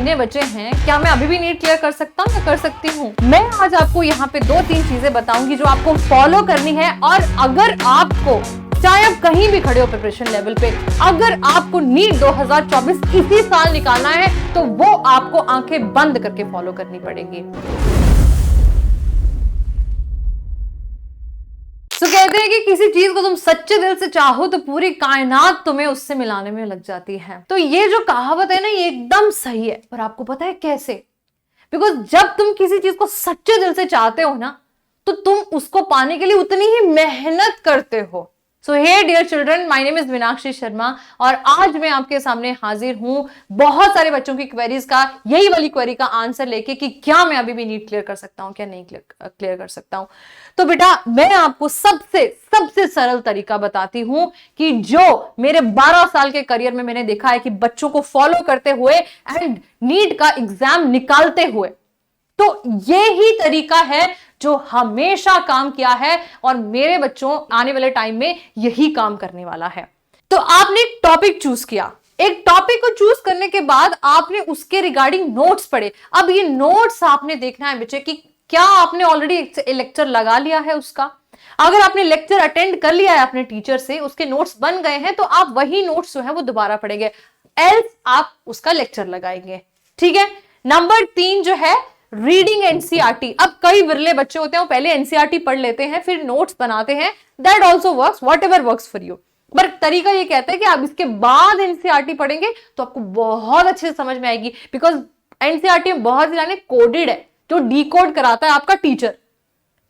महीने बचे हैं, क्या मैं अभी भी नीट क्लियर कर सकता हूँ या कर सकती हूँ? मैं आज आपको यहाँ पे 2-3 चीजें बताऊंगी जो आपको फॉलो करनी है। और अगर आपको, चाहे आप कहीं भी खड़े हो प्रिपरेशन लेवल पे, अगर आपको नीट 2024 इसी साल निकालना है तो वो आपको आंखें बंद करके फॉलो करनी पड़ेगी। तो कहते हैं कि किसी चीज को तुम सच्चे दिल से चाहो तो पूरी कायनात तुम्हें उससे मिलाने में लग जाती है। तो ये जो कहावत है ना, ये एकदम सही है। पर आपको पता है कैसे? बिकॉज जब तुम किसी चीज को सच्चे दिल से चाहते हो ना, तो तुम उसको पाने के लिए उतनी ही मेहनत करते हो। So hey dear children, my name is Meenakshi Sharma और आज मैं आपके सामने हाजिर हूं बहुत सारे बच्चों की क्वेरीज का, यही वाली क्वेरी का आंसर लेके कि क्या मैं अभी भी नीट क्लियर कर सकता हूं, क्या नहीं क्लियर कर सकता हूं। तो बेटा, मैं आपको सबसे सरल तरीका बताती हूं कि जो मेरे 12 साल के करियर में मैंने देखा है कि बच्चों को फॉलो करते हुए एंड नीट का एग्जाम निकालते हुए, तो ये ही तरीका है जो हमेशा काम किया है और मेरे बच्चों आने वाले टाइम में यही काम करने वाला है। तो आपने एक टॉपिक चूज किया, एक टॉपिक को चूज करने के बाद आपने उसके रिगार्डिंग नोट्स पढ़े। अब ये नोट्स आपने देखना है बच्चे कि क्या आपने ऑलरेडी लेक्चर लगा लिया है उसका। अगर आपने लेक्चर अटेंड कर लिया है अपने टीचर से, उसके नोट्स बन गए हैं, तो आप वही नोट्स जो है वो दोबारा पढ़ेंगे, एल्स आप उसका लेक्चर लगाएंगे। ठीक है। नंबर 3 जो है रीडिंग एनसीईआरटी। अब कई विरले बच्चे होते हैं वो पहले एनसीईआरटी पढ़ लेते हैं फिर नोट्स बनाते हैं, that also works, what ever works for you. पर तरीका ये कहता है कि आप इसके बाद एनसीईआरटी पढ़ेंगे तो आपको बहुत अच्छे से समझ में आएगी, बिकॉज एनसीईआरटी में बहुत सी लाइनें कोडेड है जो डीकोड कराता है आपका टीचर।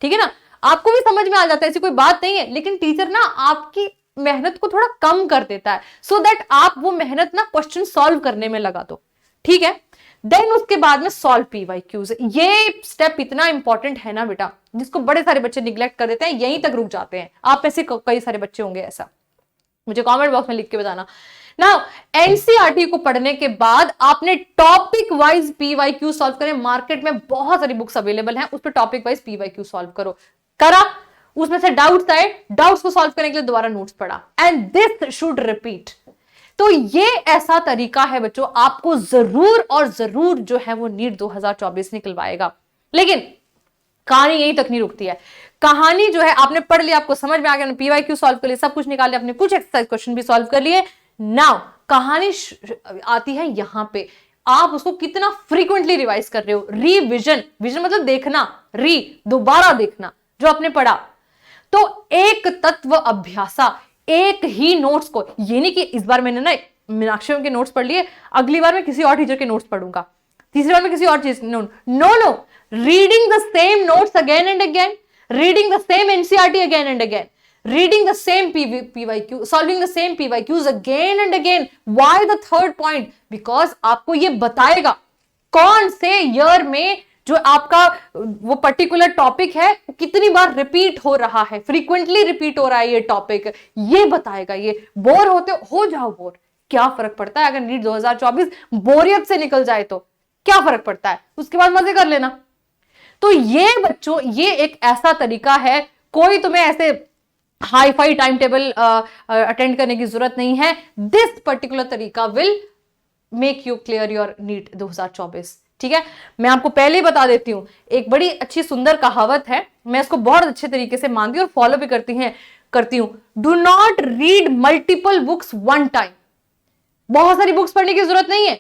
ठीक है ना, आपको भी समझ में आ जाता है, ऐसी कोई बात नहीं है, लेकिन टीचर ना आपकी मेहनत को थोड़ा कम कर देता है सो दैट आप वो मेहनत ना क्वेश्चन सॉल्व करने में लगा दो। ठीक है। देन उसके बाद में सॉल्व पीवाईक्यूज। ये स्टेप इतना इंपॉर्टेंट है ना बेटा, जिसको बड़े सारे बच्चे निगलेक्ट कर देते हैं, यहीं तक रुक जाते हैं। आप में से कई सारे बच्चे होंगे ऐसा, मुझे कमेंट बॉक्स में लिख के बताना। नाउ एनसीईआरटी को पढ़ने के बाद आपने टॉपिक वाइज पीवाईक्यू सॉल्व करें। मार्केट में बहुत सारी बुक्स अवेलेबल हैं, उस पर टॉपिक वाइज पीवाईक्यू सॉल्व करो। करा, उसमें से डाउट्स आए, डाउट्स को सॉल्व करने के लिए दोबारा नोट्स पढ़ा, एंड दिस शुड रिपीट। तो ये ऐसा तरीका है बच्चों, आपको जरूर और जरूर जो है वो नीट 2024 निकलवाएगा। लेकिन कहानी यहीं तक नहीं रुकती है। कहानी जो है आपने पढ़ लिया, आपको समझ में आ गया, पीवाईक्यू सॉल्व कर लिया, सब कुछ निकाल लिया, आपने कुछ एक्सरसाइज क्वेश्चन भी सॉल्व कर लिए। नाउ कहानी आती है यहां पे, आप उसको कितना फ्रीक्वेंटली रिवाइज कर रहे हो। रिविजन, विजन मतलब देखना, दोबारा देखना जो आपने पढ़ा। तो एक तत्व अभ्यासा, एक ही नोट्स को, ये नहीं कि इस बार मैंने ना मीनाक्षी के नोट्स पढ़ लिए, अगली बार मैं किसी और टीचर के नोट्स पढ़ूंगा, तीसरी बार मैं किसी और चीज। No, reading the same notes again and again, reading the same NCERT again and again, reading the same PYQ, solving the same PYQs again and again. Why the third point? Because आपको ये बताएगा कौन से year में जो आपका वो particular topic है कितनी बार रिपीट हो रहा है, फ्रीक्वेंटली रिपीट हो रहा है ये टॉपिक, ये बताएगा। ये बोर होते हो जाओ बोर, क्या फर्क पड़ता है? अगर नीट 2024 बोरियत से निकल जाए तो क्या फर्क पड़ता है, उसके बाद मजे कर लेना। तो ये बच्चों, ये एक ऐसा तरीका है, कोई तुम्हें ऐसे hi fi time table attend करने की जरूरत नहीं है। दिस पर्टिकुलर तरीका will make you clear your NEET 2024। ठीक है। मैं आपको पहले ही बता देती हूं, एक बड़ी अच्छी सुंदर कहावत है, मैं इसको बहुत अच्छे तरीके से मानती हूं और फॉलो भी करती हूं। Do not read multiple books one time. बहुत सारी बुक्स पढ़ने की जरूरत नहीं है,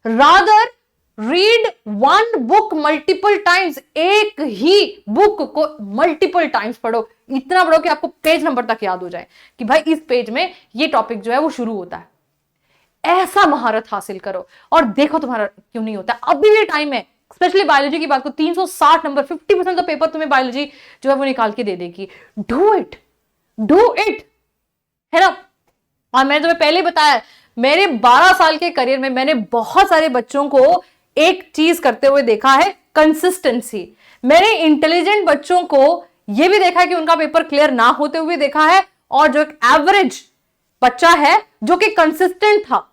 rather read one book multiple times. एक ही बुक को मल्टीपल टाइम्स पढ़ो, इतना पढ़ो कि आपको पेज नंबर तक याद हो जाए कि भाई इस पेज में ये टॉपिक जो है वो शुरू होता है। ऐसा महारत हासिल करो और देखो तुम्हारा क्यों नहीं होता। अभी भी टाइम है, स्पेशली बायोलॉजी की बात को, 360 नंबर, 50% का पेपर तुम्हें बायोलॉजी जो है वो निकाल के दे देगी। डू इट है ना। और मैंने तुम्हें पहले बताया, मेरे 12 साल के करियर में मैंने बहुत सारे बच्चों को एक चीज करते हुए देखा है, कंसिस्टेंसी। मैंने इंटेलिजेंट बच्चों को यह भी देखा है कि उनका पेपर क्लियर ना होते हुए देखा है, और जो एक एवरेज बच्चा है जो कि कंसिस्टेंट था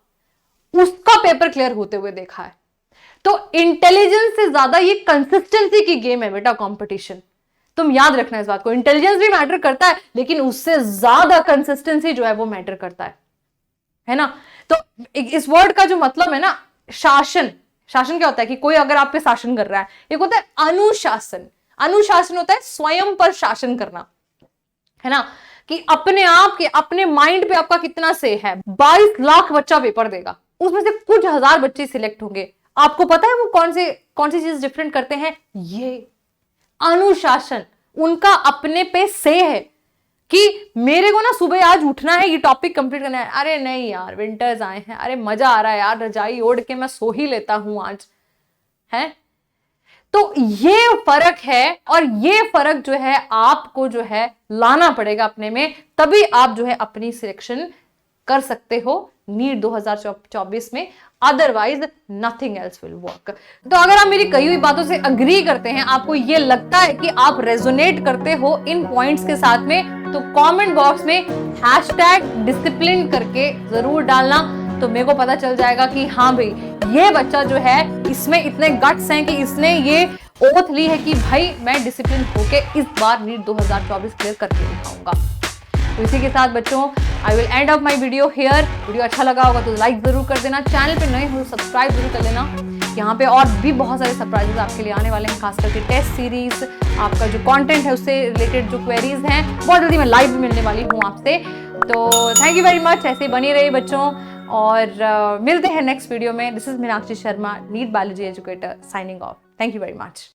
उसका पेपर क्लियर होते हुए देखा है। तो इंटेलिजेंस से ज्यादा ये कंसिस्टेंसी की गेम है बेटा, कंपटीशन। तुम याद रखना इस बात को, इंटेलिजेंस भी मैटर करता है लेकिन उससे ज्यादा कंसिस्टेंसी जो है वो मैटर करता है ना। तो इस वर्ड का जो मतलब है ना, शासन, शासन क्या होता है कि कोई अगर आप पे शासन कर रहा है। एक होता है अनुशासन। अनुशासन होता है स्वयं पर शासन करना, है ना, कि अपने आप के अपने माइंड पे आपका कितना से है। 22 लाख बच्चा पेपर देगा, उसमें से कुछ हजार बच्चे सिलेक्ट होंगे। आपको पता है वो कौन सी चीज डिफरेंट करते हैं? ये अनुशासन, उनका अपने पे से है कि मेरे को ना सुबह आज उठना है, ये टॉपिक कंप्लीट करना है। अरे नहीं यार, विंटर्स आए हैं, अरे मजा आ रहा है यार, रजाई ओढ़ के मैं सो ही लेता हूं आज, है। तो ये फर्क है, और ये फर्क जो है आपको जो है लाना पड़ेगा अपने में, तभी आप जो है अपनी सिलेक्शन कर सकते हो नीट 2024 में, otherwise nothing else will work. तो अगर आप मेरी कही हुई बातों से अग्री करते हैं, आपको ये लगता है कि आप रेजोनेट करते हो इन पॉइंट्स के साथ में, तो कमेंट बॉक्स में #डिसिप्लिन करके जरूर डालना, तो मेरे को पता चल जाएगा कि हाँ भाई ये बच्चा जो है इसमें इतने गट्स हैं कि इसने ये ओथ ली है कि भाई मैं डिसिप्लिन होके इस बार नीट 2024 क्लियर करके दिखाऊंगा। तो इसी के साथ बच्चों I will and up my video here. Video अच्छा लगा होगा तो लाइक जरूर कर देना, चैनल पे नए हो सब्सक्राइब जरूर कर लेना। यहाँ पे और भी बहुत सारे सरप्राइजेस आपके लिए आने वाले हैं, खास करके टेस्ट सीरीज, आपका जो कंटेंट है उससे रिलेटेड जो क्वेरीज हैं, बहुत जल्दी मैं लाइव भी मिलने वाली हूँ आपसे। तो थैंक यू वेरी मच, ऐसे बनी रही बच्चों, और मिलते हैं नेक्स्ट वीडियो में। This is Meenakshi Sharma, NEET biology educator, signing off. Thank you very much.